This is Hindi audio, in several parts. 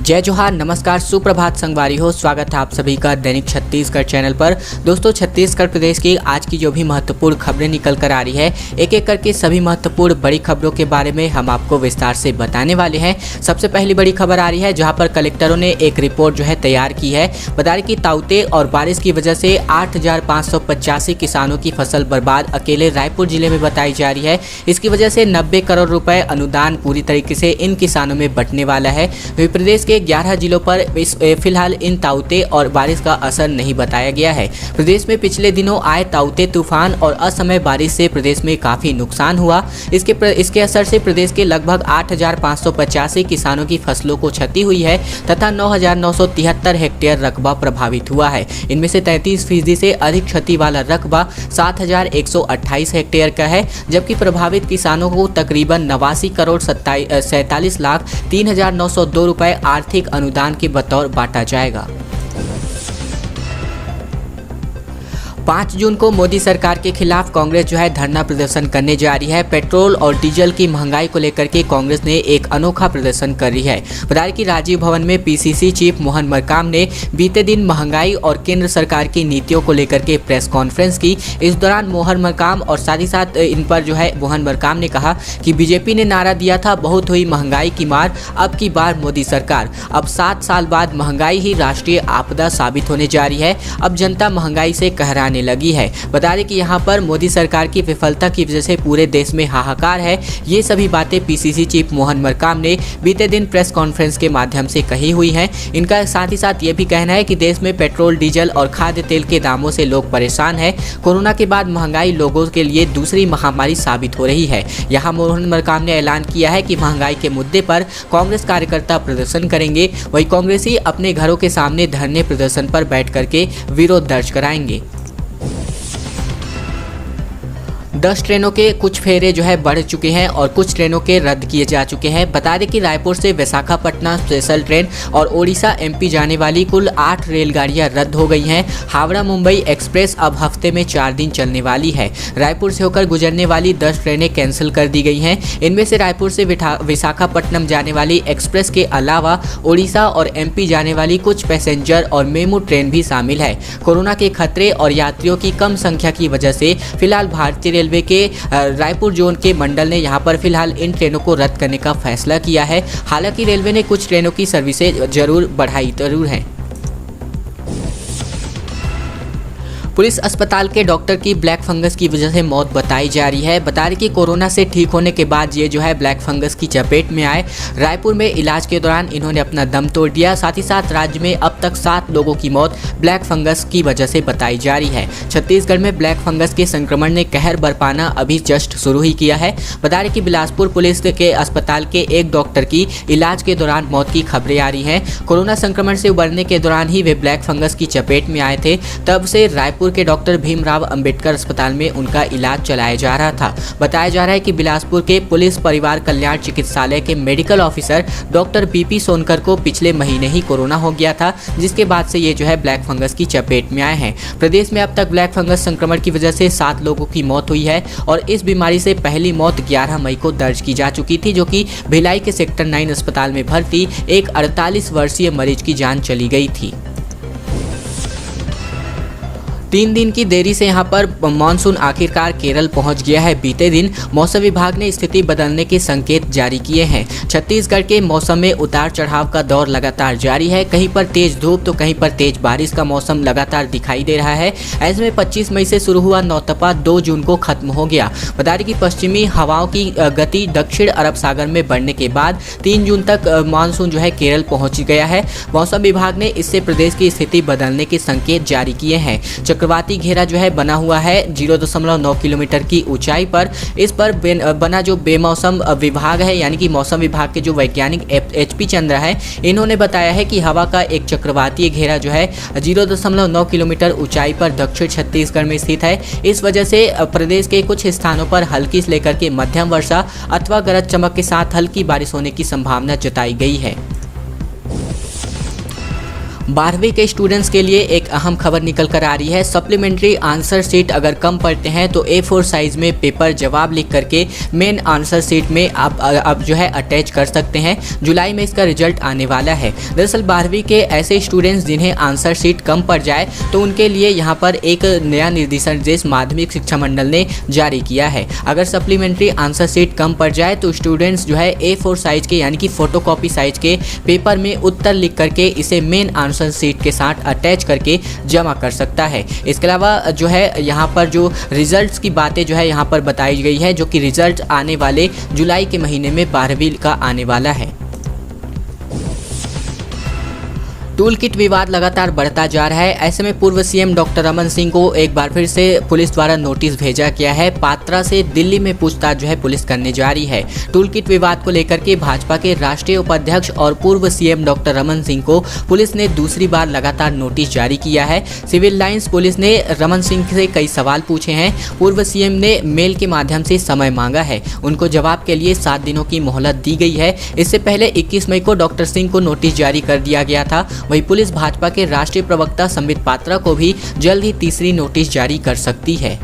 जय जोहार, नमस्कार, सुप्रभात संगवारी हो। स्वागत है आप सभी का दैनिक छत्तीसगढ़ चैनल पर। दोस्तों, छत्तीसगढ़ प्रदेश की आज की जो भी महत्वपूर्ण खबरें निकल कर आ रही है, एक एक करके सभी महत्वपूर्ण बड़ी खबरों के बारे में हम आपको विस्तार से बताने वाले हैं। सबसे पहली बड़ी खबर आ रही है जहां पर कलेक्टरों ने एक रिपोर्ट जो है तैयार की है। बता रही कि ताउते और बारिश की वजह से 8,585 किसानों की फसल बर्बाद अकेले रायपुर जिले में बताई जा रही है। इसकी वजह से 90 करोड़ रुपए अनुदान पूरी तरीके से इन किसानों में बंटने वाला है। प्रदेश के 11 जिलों पर फिलहाल इन ताउते और बारिश का असर नहीं बताया गया है। प्रदेश में पिछले दिनों आए ताउते तूफान और असमय बारिश से प्रदेश में काफी नुकसान हुआ। इसके असर से प्रदेश के लगभग 8,585 किसानों की फसलों को क्षति हुई है तथा 9,973 हेक्टेयर रकबा प्रभावित हुआ है। इनमें से 33% से अधिक क्षति वाला रकबा 7,128 हेक्टेयर का है, जबकि प्रभावित किसानों को तकरीबन 89 करोड़ 47 लाख 3,902 रुपए आर्थिक अनुदान के बतौर बांटा जाएगा। 5 जून को मोदी सरकार के खिलाफ कांग्रेस जो है धरना प्रदर्शन करने जा रही है। पेट्रोल और डीजल की महंगाई को लेकर के कांग्रेस ने एक अनोखा प्रदर्शन कर रही है। बता दें कि राजीव भवन में पीसीसी चीफ मोहन मरकाम ने बीते दिन महंगाई और केंद्र सरकार की नीतियों को लेकर के प्रेस कॉन्फ्रेंस की। इस दौरान मोहन मरकाम और साथ ही साथ इन पर जो है मोहन मरकाम ने कहा कि बीजेपी ने नारा दिया था, बहुत हुई महंगाई की मार, अब की बार मोदी सरकार। अब 7 साल बाद महंगाई ही राष्ट्रीय आपदा साबित होने जा रही है। अब जनता महंगाई से कहराने लगी है। बता दें कि यहाँ पर मोदी सरकार की विफलता की वजह से पूरे देश में हाहाकार है। ये सभी बातें पीसीसी चीफ मोहन मरकाम ने बीते दिन प्रेस कॉन्फ्रेंस के माध्यम से कही हुई हैं। इनका साथ ही साथ ये भी कहना है कि देश में पेट्रोल, डीजल और खाद्य तेल के दामों से लोग परेशान हैं। कोरोना के बाद महंगाई लोगों के लिए दूसरी महामारी साबित हो रही है। यहाँ मोहन मरकाम ने ऐलान किया है कि महंगाई के मुद्दे पर कांग्रेस कार्यकर्ता प्रदर्शन करेंगे। वही कांग्रेसी अपने घरों के सामने धरने प्रदर्शन पर बैठ करके विरोध दर्ज कराएंगे। 10 ट्रेनों के कुछ फेरे जो है बढ़ चुके हैं और कुछ ट्रेनों के रद्द किए जा चुके हैं। बता दें कि रायपुर से विशाखापट्टनम स्पेशल ट्रेन और ओडिशा एमपी जाने वाली कुल 8 रेलगाड़ियां रद्द हो गई हैं। हावड़ा मुंबई एक्सप्रेस अब हफ्ते में 4 दिन चलने वाली है। रायपुर से होकर गुजरने वाली 10 ट्रेनें कैंसिल कर दी गई हैं। इनमें से रायपुर से विशाखापट्टनम जाने वाली एक्सप्रेस के अलावा ओडिशा और एमपी जाने वाली कुछ पैसेंजर और मेमू ट्रेन भी शामिल है। कोरोना के खतरे और यात्रियों की कम संख्या की वजह से फिलहाल भारतीय रेलवे के रायपुर जोन के मंडल ने यहां पर फिलहाल इन ट्रेनों को रद्द करने का फैसला किया है। हालांकि रेलवे ने कुछ ट्रेनों की सर्विसेज जरूर बढ़ाई है। पुलिस अस्पताल के डॉक्टर की ब्लैक फंगस की वजह से मौत बताई जा रही है। बता रही कि कोरोना से ठीक होने के बाद ये जो है ब्लैक फंगस की चपेट में आए। रायपुर में इलाज के दौरान इन्होंने अपना दम तोड़ दिया। साथ ही साथ राज्य में अब तक 7 लोगों की मौत ब्लैक फंगस की वजह से बताई जा रही है। छत्तीसगढ़ में ब्लैक फंगस के संक्रमण ने कहर बरपाना अभी जस्ट शुरू ही किया है। बता रही कि बिलासपुर पुलिस के अस्पताल के एक डॉक्टर की इलाज के दौरान मौत की खबरें आ रही हैं। कोरोना संक्रमण से उबरने के दौरान ही वे ब्लैक फंगस की चपेट में आए थे। तब से रायपुर के डॉक्टर भीमराव अंबेडकर अस्पताल में उनका इलाज चलाया जा रहा था। बताया जा रहा है कि बिलासपुर के पुलिस परिवार कल्याण चिकित्सालय के medical officer doctor BP Sonkar को पिछले महीने ही कोरोना हो गया था, जिसके बाद से ये जो है ब्लैक फंगस की चपेट में आए हैं। प्रदेश में अब तक ब्लैक फंगस संक्रमण की वजह से 7 लोगों की मौत हुई है और इस बीमारी से पहली मौत 11 मई को दर्ज की जा चुकी थी, जो कि भिलाई के सेक्टर 9 अस्पताल में भर्ती एक 48 वर्षीय मरीज की जान चली गई थी। 3 दिन की देरी से यहां पर मानसून आखिरकार केरल पहुंच गया है। बीते दिन मौसम विभाग ने स्थिति बदलने के संकेत जारी किए हैं। छत्तीसगढ़ के मौसम में उतार चढ़ाव का दौर लगातार जारी है। कहीं पर तेज धूप तो कहीं पर तेज बारिश का मौसम लगातार दिखाई दे रहा है। ऐसे में 25 मई से शुरू हुआ नौतपा 2 जून को खत्म हो गया। बता दें कि पश्चिमी हवाओं की गति दक्षिण अरब सागर में बढ़ने के बाद 3 जून तक मानसून जो है केरल पहुंच गया है। मौसम विभाग ने इससे प्रदेश की स्थिति बदलने के संकेत जारी किए हैं। चक्रवाती घेरा जो है बना हुआ है 0.9 किलोमीटर की ऊंचाई पर। इस पर बना जो बेमौसम विभाग है, यानी कि मौसम विभाग के जो वैज्ञानिक HP चंद्रा है, इन्होंने बताया है कि हवा का एक चक्रवाती घेरा जो है 0.9 किलोमीटर ऊंचाई पर दक्षिण छत्तीसगढ़ में स्थित है। इस वजह से प्रदेश के कुछ स्थानों पर हल्की से लेकर के मध्यम वर्षा अथवा गरज चमक के साथ हल्की बारिश होने की संभावना जताई गई है। 12वीं के स्टूडेंट्स के लिए एक अहम खबर निकल कर आ रही है। सप्लीमेंट्री आंसर शीट अगर कम पढ़ते हैं तो A4 साइज में पेपर जवाब लिख करके मेन आंसर शीट में आप जो है अटैच कर सकते हैं। जुलाई में इसका रिजल्ट आने वाला है। दरअसल 12वीं के ऐसे स्टूडेंट्स जिन्हें आंसर शीट कम पड़ जाए तो उनके लिए यहाँ पर एक नया निर्देश माध्यमिक शिक्षा मंडल ने जारी किया है। अगर सप्लीमेंट्री आंसर शीट कम पड़ जाए तो स्टूडेंट्स जो है A4 साइज के यानी कि फोटोकॉपी साइज के पेपर में उत्तर लिख करके इसे मेन आंसर शीट के साथ अटैच करके जमा कर सकता है। इसके अलावा जो है यहाँ पर जो रिजल्ट्स की बातें जो है यहाँ पर बताई गई है, जो कि रिजल्ट आने वाले जुलाई के महीने में 12वीं का आने वाला है। टूल किट विवाद लगातार बढ़ता जा रहा है। ऐसे में पूर्व सीएम डॉक्टर रमन सिंह को एक बार फिर से पुलिस द्वारा नोटिस भेजा गया है। पात्रा से दिल्ली में पूछताछ जो है पुलिस करने जा रही है। टूल किट विवाद को लेकर के भाजपा के राष्ट्रीय उपाध्यक्ष और पूर्व सीएम डॉक्टर रमन सिंह को पुलिस ने दूसरी बार लगातार नोटिस जारी किया है। सिविल लाइंस पुलिस ने रमन सिंह से कई सवाल पूछे हैं। पूर्व सीएम ने मेल के माध्यम से समय मांगा है। उनको जवाब के लिए 7 दिनों की मोहलत दी गई है। इससे पहले 21 मई को डॉक्टर सिंह को नोटिस जारी कर दिया गया था। वहीं पुलिस भाजपा के राष्ट्रीय प्रवक्ता संबित पात्रा को भी जल्द ही तीसरी नोटिस जारी कर सकती है।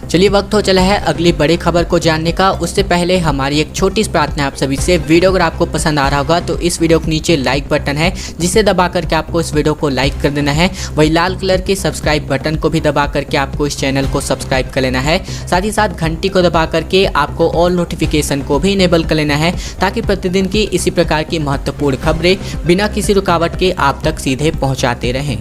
चलिए वक्त हो चला है अगली बड़ी खबर को जानने का। उससे पहले हमारी एक छोटी सी प्रार्थना आप सभी से, वीडियो अगर आपको पसंद आ रहा होगा तो इस वीडियो के नीचे लाइक बटन है जिसे दबा करके आपको इस वीडियो को लाइक कर देना है। वही लाल कलर के सब्सक्राइब बटन को भी दबा करके आपको इस चैनल को सब्सक्राइब कर लेना है। साथ ही साथ घंटी को दबा करके आपको ऑल नोटिफिकेशन को भी इनेबल कर लेना है ताकि प्रतिदिन की इसी प्रकार की महत्वपूर्ण खबरें बिना किसी रुकावट के आप तक सीधे पहुँचाते रहें।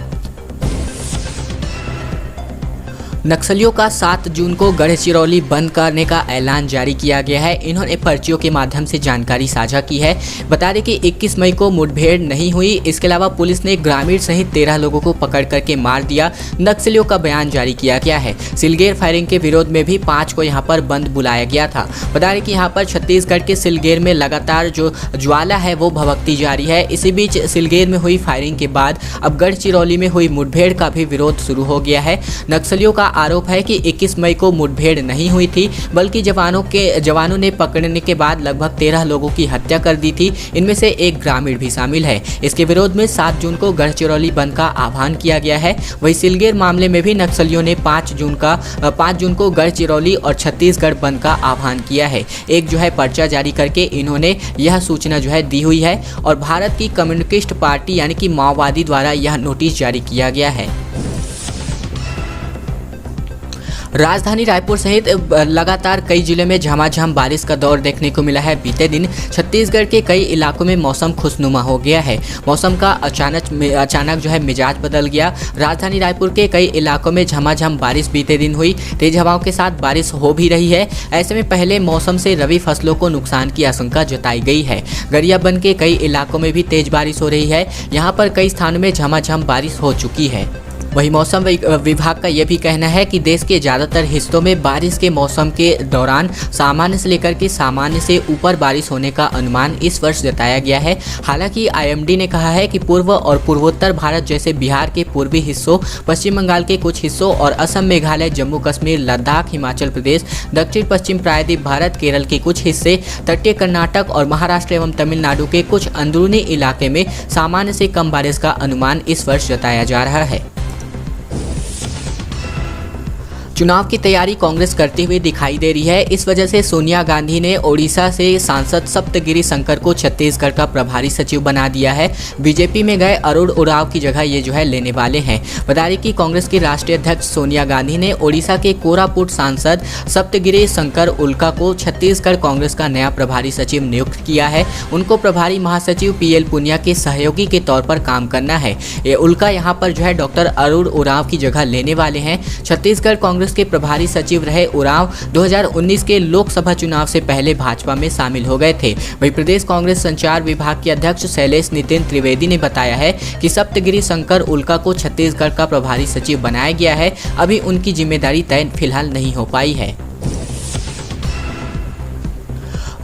नक्सलियों का 7 जून को गढ़चिरौली बंद करने का ऐलान जारी किया गया है। इन्होंने पर्चियों के माध्यम से जानकारी साझा की है। बता दें कि 21 मई को मुठभेड़ नहीं हुई। इसके अलावा पुलिस ने ग्रामीण सहित 13 लोगों को पकड़ करके मार दिया। नक्सलियों का बयान जारी किया गया है। सिलगेर फायरिंग के विरोध में भी 5 को यहाँ पर बंद बुलाया गया था। बता दें कि यहाँ पर छत्तीसगढ़ के सिलगेर में लगातार जो ज्वाला है वो भभकती जा रही है। इसी बीच सिलगेर में हुई फायरिंग के बाद अब गढ़चिरौली में हुई मुठभेड़ का भी विरोध शुरू हो गया है। नक्सलियों का आरोप है कि 21 मई को मुठभेड़ नहीं हुई थी, बल्कि जवानों ने पकड़ने के बाद लगभग 13 लोगों की हत्या कर दी थी। इनमें से एक ग्रामीण भी शामिल है। इसके विरोध में 7 जून को गढ़चिरौली बंद का आह्वान किया गया है। वहीं सिलगेर मामले में भी नक्सलियों ने 5 जून को गढ़चिरौली और छत्तीसगढ़ बंद का आह्वान किया है। एक जो है पर्चा जारी करके इन्होंने यह सूचना जो है दी हुई है और भारत की कम्युनिस्ट पार्टी यानी कि माओवादी द्वारा यह नोटिस जारी किया गया है। राजधानी रायपुर सहित लगातार कई जिलों में झमाझम बारिश का दौर देखने को मिला है। बीते दिन छत्तीसगढ़ के कई इलाकों में मौसम खुशनुमा हो गया है। मौसम का अचानक जो है मिजाज बदल गया। राजधानी रायपुर के कई इलाकों में झमाझम बारिश बीते दिन हुई। तेज हवाओं के साथ बारिश हो भी रही है। ऐसे में पहले मौसम से रबी फसलों को नुकसान की आशंका जताई गई है। गरियाबंद के कई इलाकों में भी तेज बारिश हो रही है। यहाँ पर कई स्थानों में झमाझम बारिश हो चुकी है। वहीं मौसम विभाग का यह भी कहना है कि देश के ज़्यादातर हिस्सों में बारिश के मौसम के दौरान सामान्य से लेकर के सामान्य से ऊपर बारिश होने का अनुमान इस वर्ष जताया गया है। हालांकि IMD ने कहा है कि पूर्व और पूर्वोत्तर भारत जैसे बिहार के पूर्वी हिस्सों, पश्चिम बंगाल के कुछ हिस्सों और असम, मेघालय, जम्मू कश्मीर, लद्दाख, हिमाचल प्रदेश, दक्षिण पश्चिम प्रायद्वीप भारत, केरल के कुछ हिस्से, तटीय कर्नाटक और महाराष्ट्र एवं तमिलनाडु के कुछ अंदरूनी इलाके में सामान्य से कम बारिश का अनुमान इस वर्ष जताया जा रहा है। चुनाव की तैयारी कांग्रेस करती हुई दिखाई दे रही है। इस वजह से सोनिया गांधी ने ओडिशा से सांसद सप्तगिरी शंकर को छत्तीसगढ़ का प्रभारी सचिव बना दिया है। बीजेपी में गए अरुण उरांव की जगह ये जो है लेने वाले हैं। बता दें कि कांग्रेस की राष्ट्रीय अध्यक्ष सोनिया गांधी ने ओडिशा के कोरापुट सांसद सप्तगिरी शंकर उल्का को छत्तीसगढ़ कांग्रेस का नया प्रभारी सचिव नियुक्त किया है। उनको प्रभारी महासचिव PL पुनिया के सहयोगी के तौर पर काम करना है। ये उल्का यहाँ पर जो है डॉक्टर अरुण उरांव की जगह लेने वाले हैं। छत्तीसगढ़ कांग्रेस के प्रभारी सचिव रहे उरांव 2019 के लोकसभा चुनाव से पहले भाजपा में शामिल हो गए थे। वहीं प्रदेश कांग्रेस संचार विभाग के अध्यक्ष शैलेश नितिन त्रिवेदी ने बताया है कि सप्तगिरी शंकर उल्का को छत्तीसगढ़ का प्रभारी सचिव बनाया गया है। अभी उनकी जिम्मेदारी तय फिलहाल नहीं हो पाई है।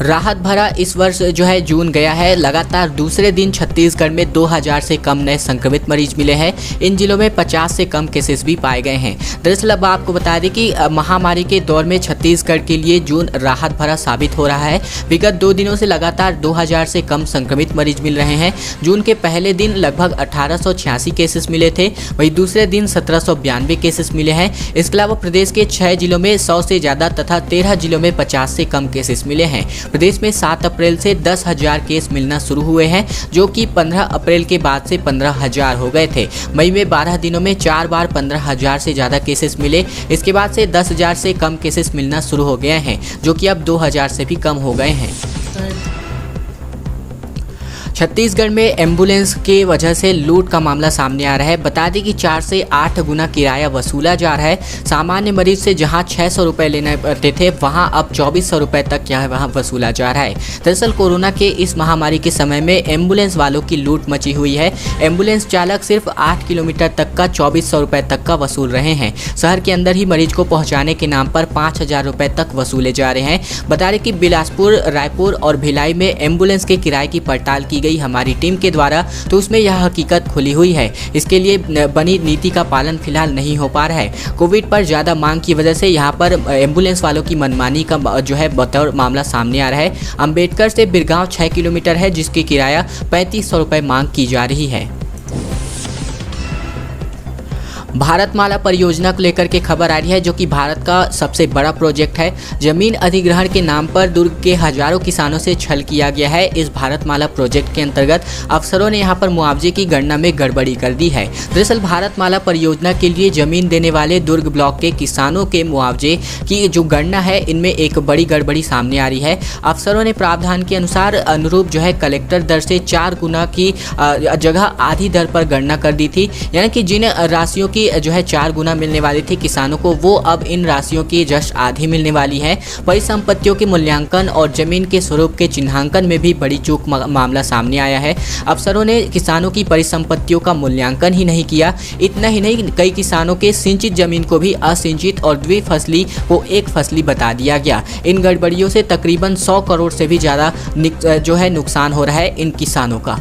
राहत भरा इस वर्ष जो है जून गया है। लगातार दूसरे दिन छत्तीसगढ़ में 2000 से कम नए संक्रमित मरीज मिले हैं। इन जिलों में 50 से कम केसेस भी पाए गए हैं। दरअसल अब आपको बता दें कि महामारी के दौर में छत्तीसगढ़ के लिए जून राहत भरा साबित हो रहा है। विगत 2 दिनों से लगातार 2000 से कम संक्रमित मरीज मिल रहे हैं। जून के पहले दिन लगभग 1886 केसेस मिले थे, वहीं दूसरे दिन 1792 केसेस मिले हैं। इसके अलावा प्रदेश के 6 जिलों में 100 से ज़्यादा तथा 13 जिलों में 50 से कम केसेस मिले हैं। प्रदेश में 7 अप्रैल से 10,000 केस मिलना शुरू हुए हैं, जो कि 15 अप्रैल के बाद से 15,000 हो गए थे। मई में 12 दिनों में 4 बार 15,000 से ज़्यादा केसेस मिले। इसके बाद से 10,000 से कम केसेस मिलना शुरू हो गए हैं, जो कि अब 2,000 से भी कम हो गए हैं। छत्तीसगढ़ में एम्बुलेंस की वजह से लूट का मामला सामने आ रहा है। बता दें कि 4 से 8 गुना किराया वसूला जा रहा है। सामान्य मरीज से जहां 600 रुपये लेने पड़ते थे, वहां अब 2400 रुपये तक क्या है वहां वसूला जा रहा है। दरअसल कोरोना के इस महामारी के समय में एम्बुलेंस वालों की लूट मची हुई है। एम्बुलेंस चालक सिर्फ 8 किलोमीटर तक का 2400 रुपये तक का वसूल रहे हैं। शहर के अंदर ही मरीज को पहुँचाने के नाम पर 5000 रुपये तक वसूले जा रहे हैं। बता दें कि बिलासपुर, रायपुर और भिलाई में एम्बुलेंस के किराए की पड़ताल की गई हमारी टीम के द्वारा, तो उसमें यह हकीकत खुली हुई है। इसके लिए बनी नीति का पालन फिलहाल नहीं हो पा रहा है। कोविड पर ज़्यादा मांग की वजह से यहाँ पर एम्बुलेंस वालों की मनमानी का जो है बतौर मामला सामने आ रहा है। अंबेडकर से बिरगांव 6 किलोमीटर है, जिसकी किराया 3500 रुपये मांग की जा रही है। भारतमाला परियोजना को लेकर के खबर आ रही है, जो कि भारत का सबसे बड़ा प्रोजेक्ट है। जमीन अधिग्रहण के नाम पर दुर्ग के हजारों किसानों से छल किया गया है। इस भारतमाला प्रोजेक्ट के अंतर्गत अफसरों ने यहां पर मुआवजे की गणना में गड़बड़ी कर दी है। दरअसल भारतमाला परियोजना के लिए जमीन देने वाले दुर्ग ब्लॉक के किसानों के मुआवजे की जो गणना है, इनमें एक बड़ी गड़बड़ी सामने आ रही है। अफसरों ने प्रावधान के अनुसार अनुरूप जो है कलेक्टर दर से 4 गुना की जगह आधी दर पर गणना कर दी थी। यानी कि जिन राशियों की जो है 4 गुना मिलने वाली थी किसानों को, वो अब इन राशियों की जस्ट आधी मिलने वाली है। परिसंपत्तियों के मूल्यांकन और जमीन के स्वरूप के चिन्हांकन में भी बड़ी चूक मामला सामने आया है। अफसरों ने किसानों की परिसंपत्तियों का मूल्यांकन ही नहीं किया। इतना ही नहीं, कई किसानों के सिंचित जमीन को भी असिंचित और द्विफसली को एक फसली बता दिया गया। इन गड़बड़ियों से तकरीबन 100 करोड़ से भी ज़्यादा जो है नुकसान हो रहा है इन किसानों का।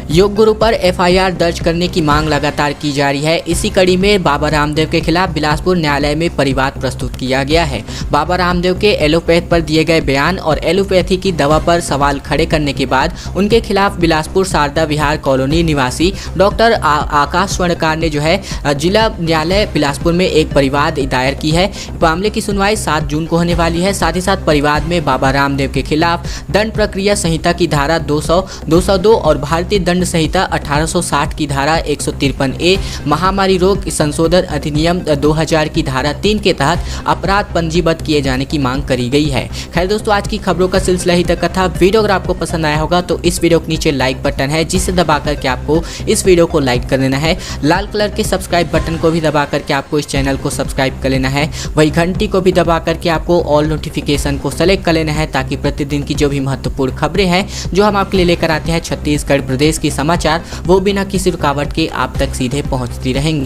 योग गुरु पर एफआईआर दर्ज करने की मांग लगातार की जा रही है। इसी कड़ी में बाबा रामदेव के खिलाफ बिलासपुर न्यायालय में परिवाद प्रस्तुत किया गया है। बाबा रामदेव के एलोपैथ पर दिए गए बयान और एलोपैथी की दवा पर सवाल खड़े करने के बाद उनके खिलाफ बिलासपुर शारदा विहार कॉलोनी निवासी डॉक्टर आकाश स्वर्णकार ने जो है जिला न्यायालय बिलासपुर में एक परिवाद दायर की है। मामले की सुनवाई 7 जून को होने वाली है। साथ ही साथ परिवाद में बाबा रामदेव के खिलाफ दंड प्रक्रिया संहिता की धारा 200, 202 और भारतीय दंड संहिता 1860 की धारा 153A, महामारी रोग संशोधन अधिनियम 2000 की धारा 3 के तहत अपराध पंजीबद्ध किए जाने की मांग करी गई है। खैर दोस्तों, आज की खबरों का सिलसिला ही तक का था। वीडियो अगर आपको पसंद आया होगा तो इस वीडियो के नीचे लाइक बटन है, जिसे दबा करके आपको इस वीडियो को लाइक कर लेना है। लाल कलर के सब्सक्राइब बटन को भी दबा करके आपको इस चैनल को सब्सक्राइब कर लेना है। वही घंटी को भी दबा करके आपको ऑल नोटिफिकेशन को सेलेक्ट कर लेना है, ताकि प्रतिदिन की जो भी महत्वपूर्ण खबरें हैं जो हम आपके लिए लेकर आते हैं छत्तीसगढ़ प्रदेश की समाचार, वो बिना किसी रुकावट के आप तक सीधे पहुंचती रहेंगी।